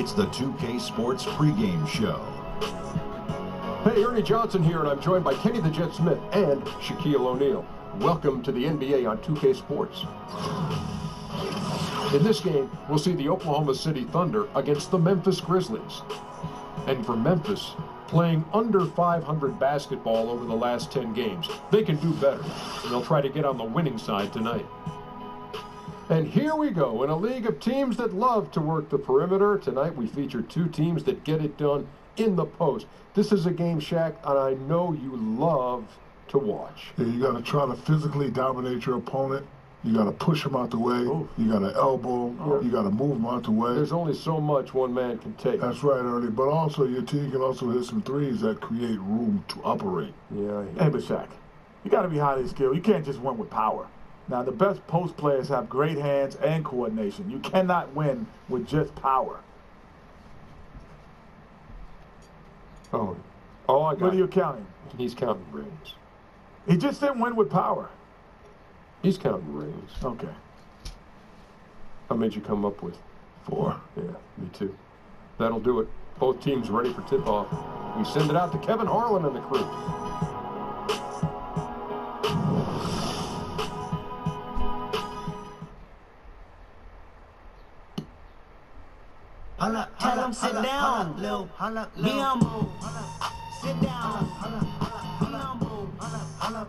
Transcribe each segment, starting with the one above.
It's the 2K Sports pregame show. Hey, Ernie Johnson here, and I'm joined by Kenny the Jet Smith and Shaquille O'Neal. Welcome to the NBA on 2K Sports. In this game, we'll see the Oklahoma City Thunder against the Memphis Grizzlies. And for Memphis, playing under 500 basketball over the last 10 games, they can do better, and they'll try to get on the winning side tonight. And here we go, in a league of teams that love to work the perimeter. Tonight we feature two teams that get it done in the post. This is a game, Shaq, and I know you love to watch. Yeah, you got to try to physically dominate your opponent. You got to push him out the way. Ooh. You got to elbow. You got to move him out the way. There's only so much one man can take. That's right, Ernie. But also, your team can also hit some threes that create room to operate. Yeah. Hey, but Shaq, you got to be highly skilled. You can't just win with power. Now, the best post players have great hands and coordination. You cannot win with just power. Oh, I got What are you counting? He's counting rings. He just didn't win with power. He's counting rings. Okay. How many did you come up with? 4. Yeah, me too. That'll do it. Both teams ready for tip-off. We send it out to Kevin Harlan and the crew. Tell him sit down, Lil. Be humble. Sit down. Be humble.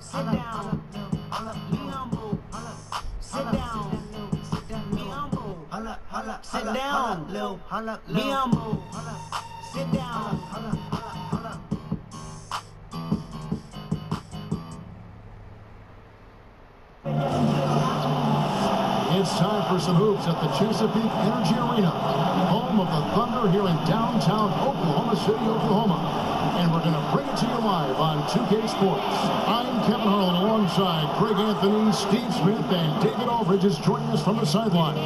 Sit down. Be humble. Sit down. Be humble. Sit down, Lil. Be humble. Sit down. It's time for some hoops at the Chesapeake Energy Arena, home of the Thunder here in downtown Oklahoma City, Oklahoma. And we're going to bring it to you live on 2K Sports. I'm Kevin Harlan alongside Greg Anthony, Steve Smith, and David Aldridge is joining us from the sideline.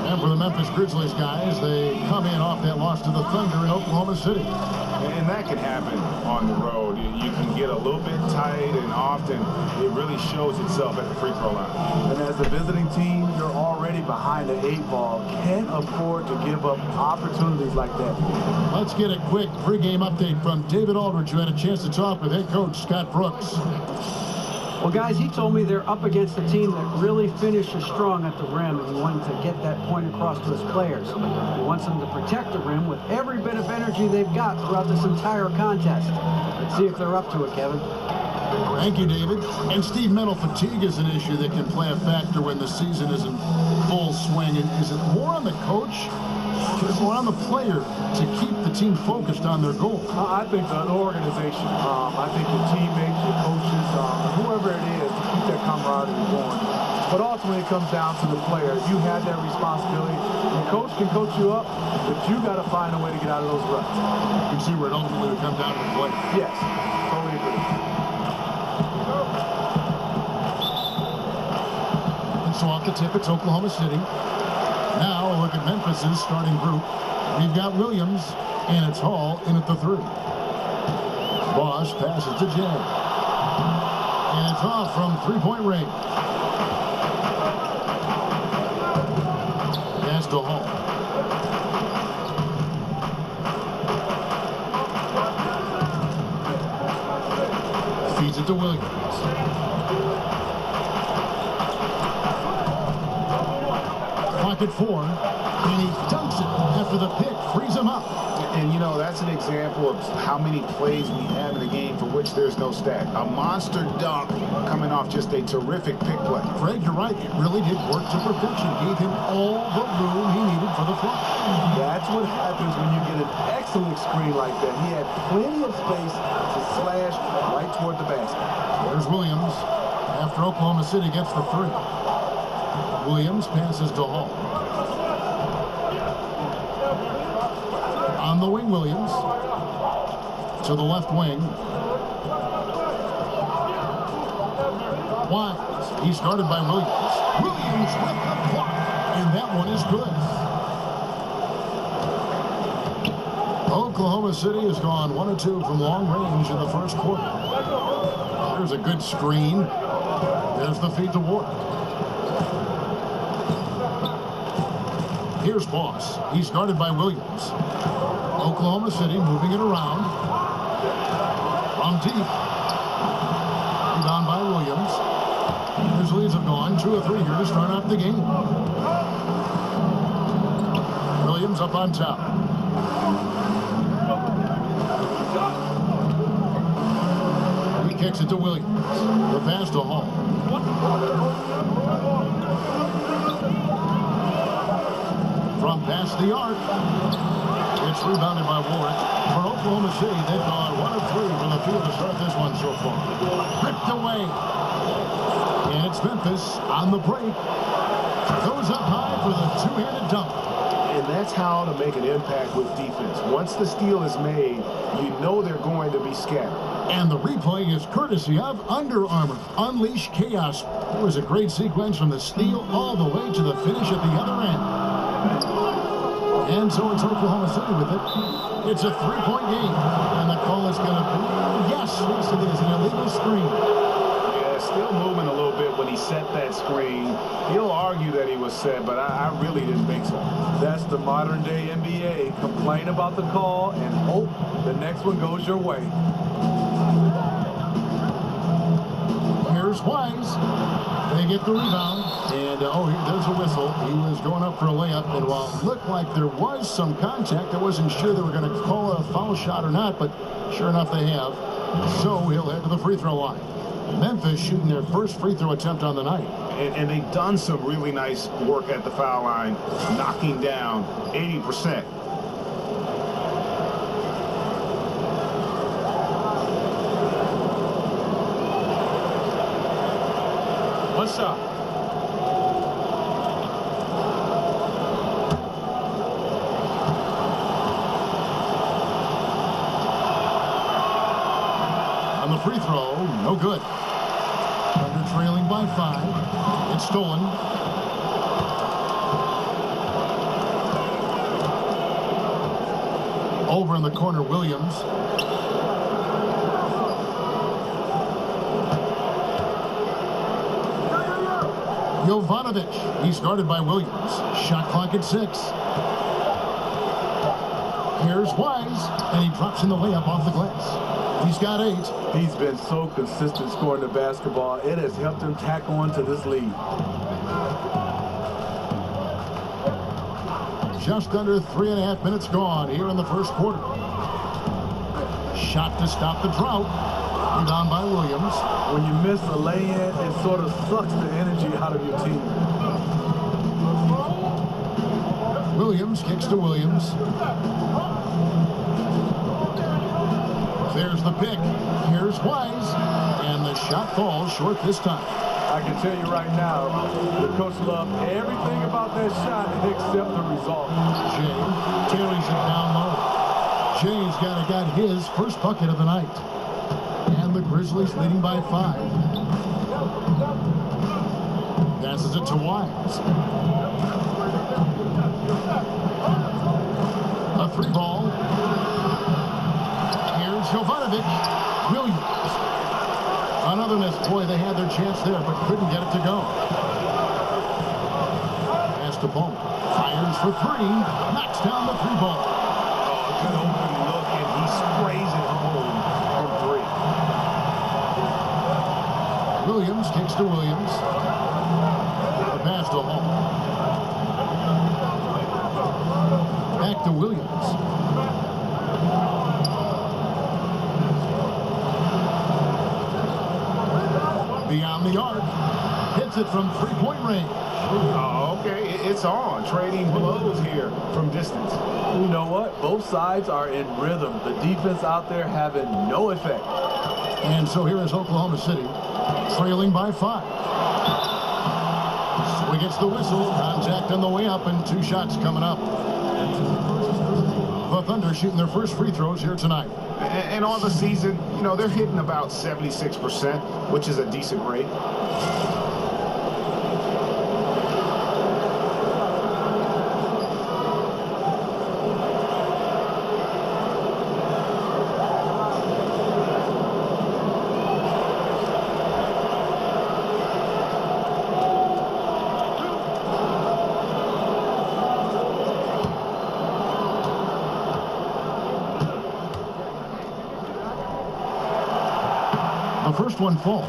And for the Memphis Grizzlies guys, they come in off that loss to the Thunder in Oklahoma City. And that can happen on the road. You can get a little bit tight, and often it really shows itself at the free throw line. And as a visiting team, you're already behind the 8 ball. Can't afford to give up opportunities like that. Let's get a quick pregame update from David Aldridge, who had a chance to talk with head coach Scott Brooks. Well, guys, he told me they're up against a team that really finishes strong at the rim, and he wanted to get that point across to his players. He wants them to protect the rim with every bit of energy they've got throughout this entire contest. Let's see if they're up to it, Kevin. Thank you, David. And Steve, mental fatigue is an issue that can play a factor when the season is in full swing. Is it more on the coach or on the player to keep the team focused on their goal? I think the organization, I think the teammates, the coaches, whoever it is, to keep that camaraderie going. But ultimately, it comes down to the player. You have that responsibility. The coach can coach you up, but you got to find a way to get out of those ruts. You can see where it ultimately would come down to the play. Yes, totally agree. And so off the tip, it's Oklahoma City. Now a look at Memphis's starting group. We've got Williams, and it's Hall in at the 3. Bosch passes to Jay. And it's off from three-point range. Pass to Hall. Feeds it to Williams. Clock at 4, and he dunks it after the pick frees him up. And, you know, that's an example of how many plays we have in a game for which there's no stat. A monster dunk coming off just a terrific pick play. Greg, you're right. It really did work to perfection. Gave him all the room he needed for the fly. That's what happens when you get an excellent screen like that. He had plenty of space to slash right toward the basket. There's Williams after Oklahoma City gets the 3. Williams passes to Hall. On the wing, Williams. To the left wing. Wise. He's guarded by Williams. Williams with the block. And that one is good. Oklahoma City has gone 1 of 2 from long range in the first quarter. There's a good screen. There's the feed to Ward. Here's Boss. He's guarded by Williams. Oklahoma City moving it around. From deep. Rebound by Williams. Grizzlies have gone 2 of 3 here to start off the game. Williams up on top. He kicks it to Williams. The pass to Hall. From past the arc. It's rebounded by Warwick. For Oklahoma City, they've gone 1 of 3 from the field to start this one so far. Ripped away. And it's Memphis on the break. Goes up high for the two-handed dunk. And that's how to make an impact with defense. Once the steal is made, you know they're going to be scattered. And the replay is courtesy of Under Armour. Unleash chaos. It was a great sequence from the steal all the way to the finish at the other end. And so it's Oklahoma City with it. It's a 3-point game. And the call is going to be, yes, it is an illegal screen. Yeah, still moving a little bit when he set that screen. He'll argue that he was set, but I really didn't think so. That's the modern day NBA. Complain about the call and hope the next one goes your way. Here's Wise. They get the rebound. And, there's a whistle. He was going up for a layup. And while it looked like there was some contact, I wasn't sure they were going to call a foul shot or not, but sure enough they have. So he'll head to the free throw line. Memphis shooting their first free throw attempt on the night. And they've done some really nice work at the foul line, knocking down 80%. One shot. On the free throw, no good. Thunder trailing by 5. It's stolen. Over in the corner, Williams. Jovanovic. He's guarded by Williams. Shot clock at 6. Here's Wise, and he drops in the layup off the glass. He's got 8. He's been so consistent scoring the basketball. It has helped him tack on to this lead. Just under 3.5 minutes gone here in the first quarter. Shot to stop the drought. Rebound by Williams. When you miss a lay-in, it sort of sucks the energy out of your team. Williams kicks to Williams. There's the pick. Here's Wise. And the shot falls short this time. I can tell you right now, the coach loved everything about that shot except the result. Jay carries it down low. Jay's got his first bucket of the night. And the Grizzlies leading by 5. Passes it to Wise. A 3 ball. Here's Jovanovic. Williams. Another miss. Boy, they had their chance there, but couldn't get it to go. Pass to Bowman. Fires for 3. Knocks down the 3 ball. Oh, good open look, and he sprays it home from 3. Williams kicks to Williams. The pass to Hall. Back to Williams. Beyond the arc. Hits it from 3-point range. Oh, okay. It's on. Trading blows here from distance. You know what? Both sides are in rhythm. The defense out there having no effect. And so here is Oklahoma City trailing by 5. So he gets the whistle. Contact on the way up and 2 shots coming up. The Thunder shooting their first free throws here tonight. And on the season, they're hitting about 76%, which is a decent rate. first one falls.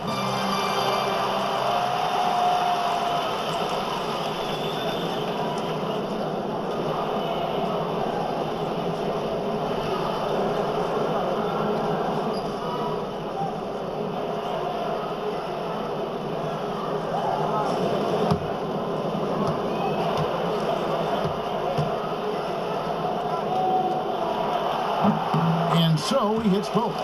And so he hits both.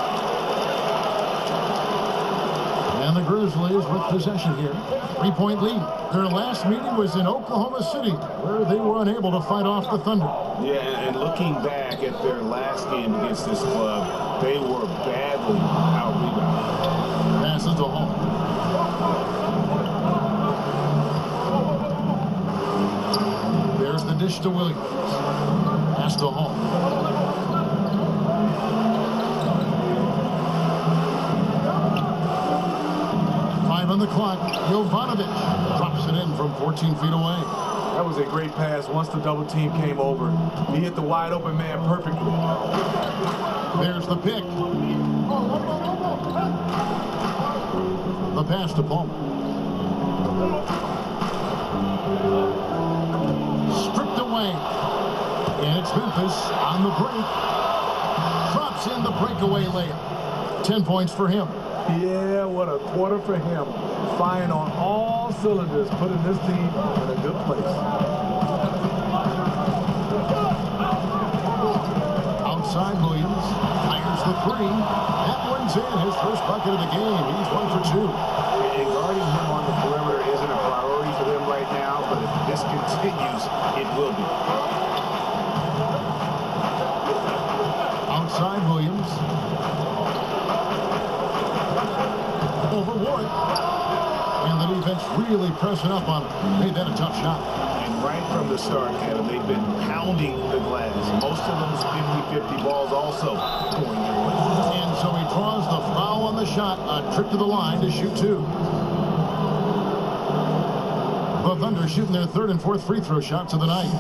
And the Grizzlies with possession here. 3-point lead. Their last meeting was in Oklahoma City, where they were unable to fight off the Thunder. Yeah, and looking back at their last game against this club, they were badly out-rebounded. Passes to Hall. There's the dish to Williams. Pass to Hall. On the clock, Jovanovic drops it in from 14 feet away. That was a great pass once the double team came over. He hit the wide open man perfectly. There's the pick. The pass to Palmer. Stripped away. And it's Memphis on the break. Drops in the breakaway layup. 10 points for him. Yeah, what a quarter for him. Firing on all cylinders, putting this team in a good place. Outside Williams. Fires the three. That one's in. His first bucket of the game. He's 1 for 2. And guarding him on the perimeter isn't a priority for them right now, but if this continues, it will be. Outside Williams. Over Ward. And the defense really pressing up on him. Made that a tough shot. And right from the start, Adam, they've been pounding the glass. Most of those 50-50 balls also going their way. And so he draws the foul on the shot. A trip to the line to shoot 2. The Thunder shooting their third and fourth free throw shots of the night.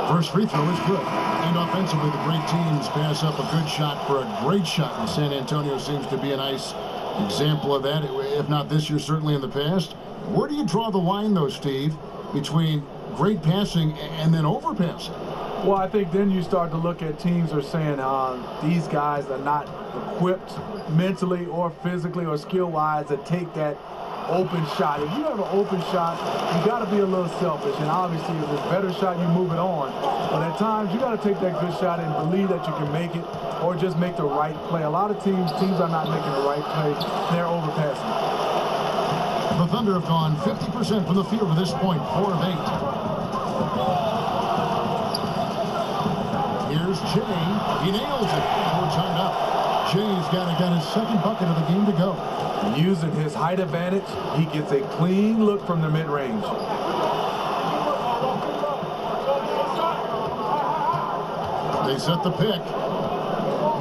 First free throw is good. And offensively, the great teams pass up a good shot for a great shot. And San Antonio seems to be a nice example of that, if not this year, certainly in the past. Where do you draw the line, though, Steve, between great passing and then overpassing? Well, I think then you start to look at teams are saying these guys are not equipped mentally or physically or skill-wise to take that open shot. If you have an open shot, you got to be a little selfish. And obviously, if it's a better shot, you move it on. But at times, you got to take that good shot and believe that you can make it or just make the right play. A lot of teams are not making the right play. They're overpassing. The Thunder have gone 50% from the field to this point, 4 of 8. Here's Jay. He nails it. We're tied up. Jay's got his second bucket of the game to go. Using his height advantage, he gets a clean look from the mid-range. They set the pick.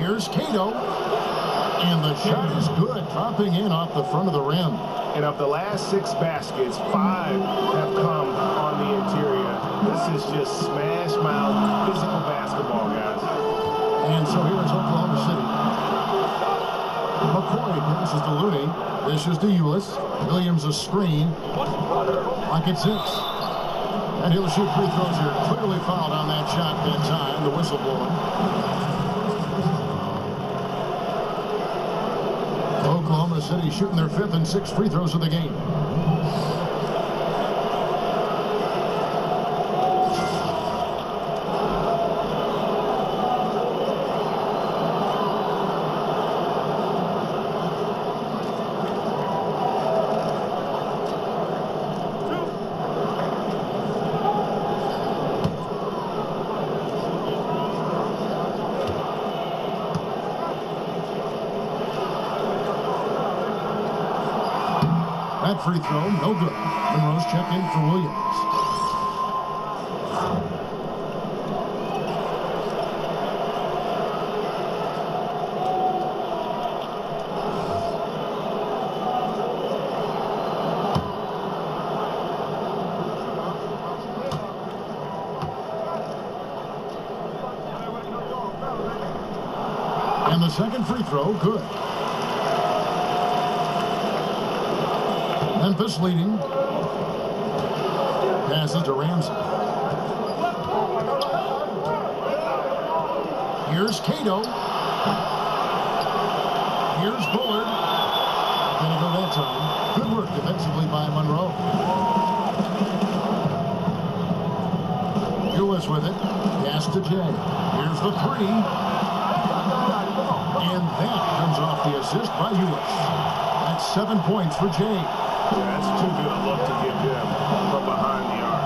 Here's Cato. And the shot is good, dropping in off the front of the rim. And of the last 6 baskets, 5 have come on the interior. This is just smash mouth physical basketball, guys. And so here is Oklahoma City. McCoy passes to Looney. Dishes to Ulis. Williams a screen. Pocket 6. And he'll shoot free throws here. Clearly fouled on that shot that time. The whistle blowing. Oklahoma City shooting their 5th and 6th free throws of the game. free throw, no good. Monroe's check in for Williams. And the second free throw, good. Memphis leading. Passes to Ramsey. Here's Cato. Here's Bullard. Gonna go that time. Good work defensively by Monroe. Lewis with it. Pass to Jay. Here's the three. And that comes off the assist by Lewis. That's 7 points for Jay. Yeah, that's too good a look to give him from behind the arc.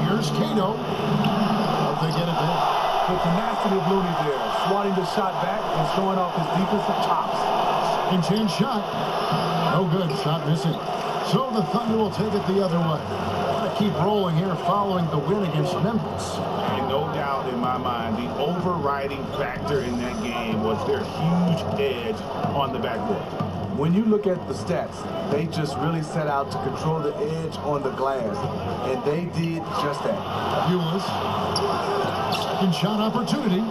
Here's Cato. Hope they get it there. The tenacity of Looney there, swatting the shot back and showing off his defensive chops. And change shot. No good. Shot missing. So the Thunder will take it the other way. Keep rolling here following the win against Memphis. And no doubt in my mind, the overriding factor in that game was their huge edge on the backboard. When you look at the stats, they just really set out to control the edge on the glass, and they did just that. Lewis, second shot opportunity.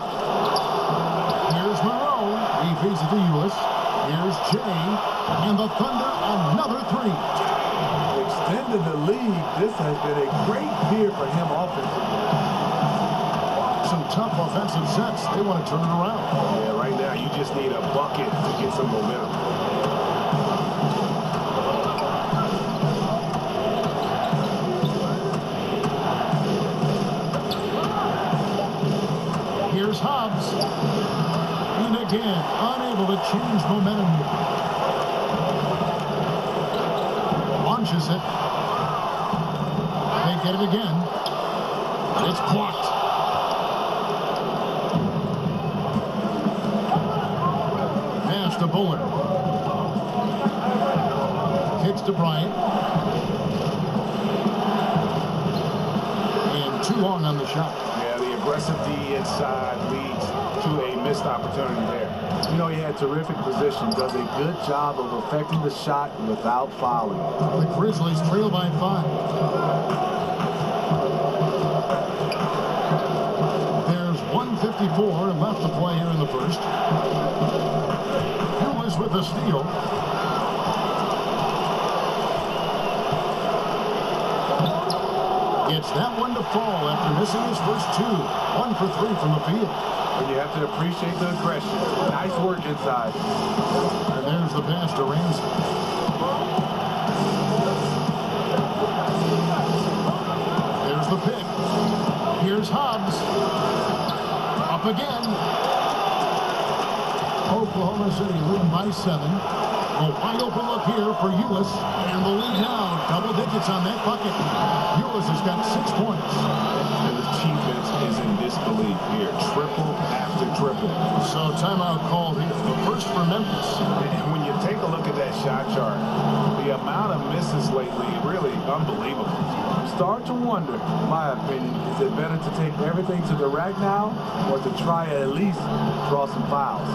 Here's Monroe. He feeds it to Lewis. Here's Jay, and the Thunder another three. Extending the lead, this has been a great year for him offensively. Some tough offensive sets. They want to turn it around. Yeah, right now you just need a bucket to get some momentum. Here's Hobbs. And again, unable to change momentum. Launches it. They get it again. It's blocked. Pass to Bullard. Kicks to Bryant. And too long on the shot. Yeah, the aggressive D inside leads to a missed opportunity there. You know, he had terrific position, does a good job of affecting the shot without fouling. The Grizzlies trail by 5. There's 1:54 left to play here in the first. Lewis with the steal. Gets that one to fall after missing his first two. 1 for 3 from the field. And you have to appreciate the aggression. Nice work inside. And there's the pass to Ramsey. There's the pick. Here's Hobbs. Up again. Oklahoma City leading by 7. A wide open look here for Lewis. And the lead now. Double digits on that bucket. Lewis has got 6 points. And the defense is in disbelief here. Triple after triple. So timeout called here. The first for Memphis. And when you take a look at that shot chart, the amount of misses lately, really unbelievable. Start to wonder, in my opinion, is it better to take everything to the rack now or to try at least draw some fouls?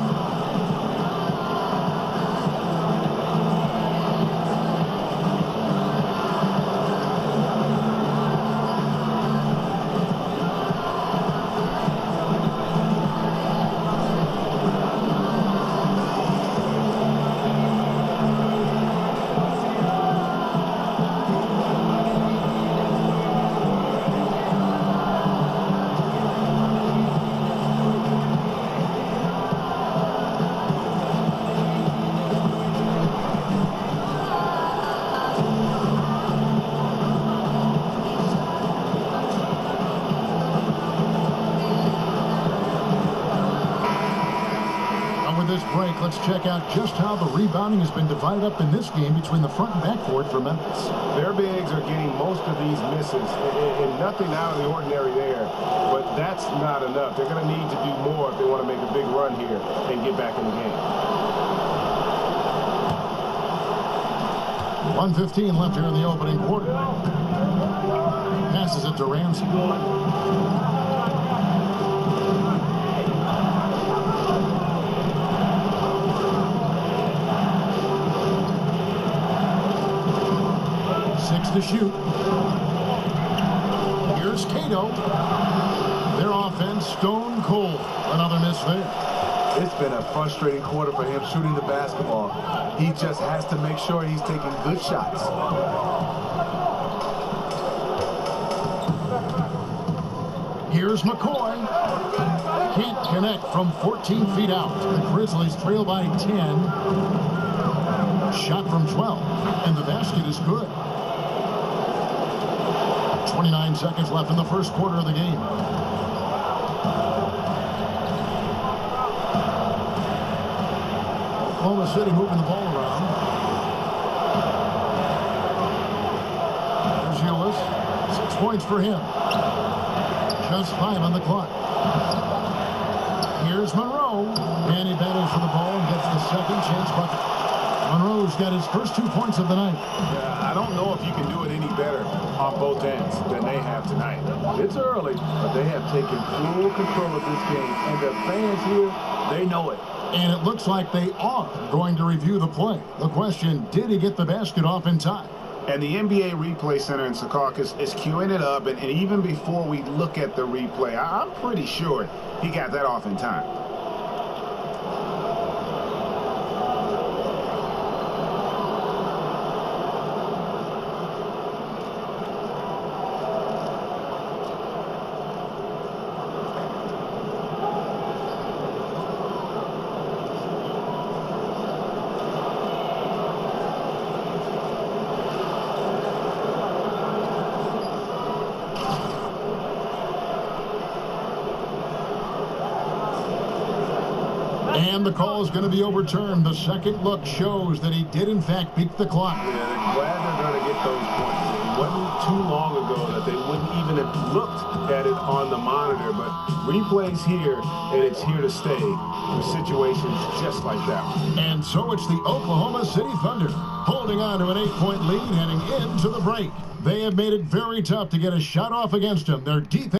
let's check out just how the rebounding has been divided up in this game between the front and back court for Memphis. Their bigs are getting most of these misses, and nothing out of the ordinary there. But that's not enough. They're going to need to do more if they want to make a big run here and get back in the game. 1:15 left here in the opening quarter. Passes it to Ramsey. Six to shoot. Here's Cato. Their offense stone cold. Another miss there. It's been a frustrating quarter for him shooting the basketball. He just has to make sure he's taking good shots. Here's McCoy. Can't connect from 14 feet out. The Grizzlies trail by 10. Shot from 12. And the basket is good. 29 seconds left in the first quarter of the game. Oklahoma City moving the ball around. There's Ulis. 6 points for him. Just 5 on the clock. Here's Monroe. And he battles for the ball and gets the second chance bucket. Monroe's got his first 2 points of the night. Yeah, I don't know if you can do it any better on both ends than they have tonight. It's early, but they have taken full control of this game. And the fans here, they know it. And it looks like they are going to review the play. The question, did he get the basket off in time? And the NBA Replay Center in Secaucus is queuing it up. And even before we look at the replay, I'm pretty sure he got that off in time. And the call is going to be overturned. The second look shows that he did, in fact, beat the clock. Yeah, they're glad they're going to get those points. It wasn't too long ago that they wouldn't even have looked at it on the monitor, but replay's here, and it's here to stay in situations just like that one. And so it's the Oklahoma City Thunder holding on to an 8-point lead heading into the break. They have made it very tough to get a shot off against them. Their defense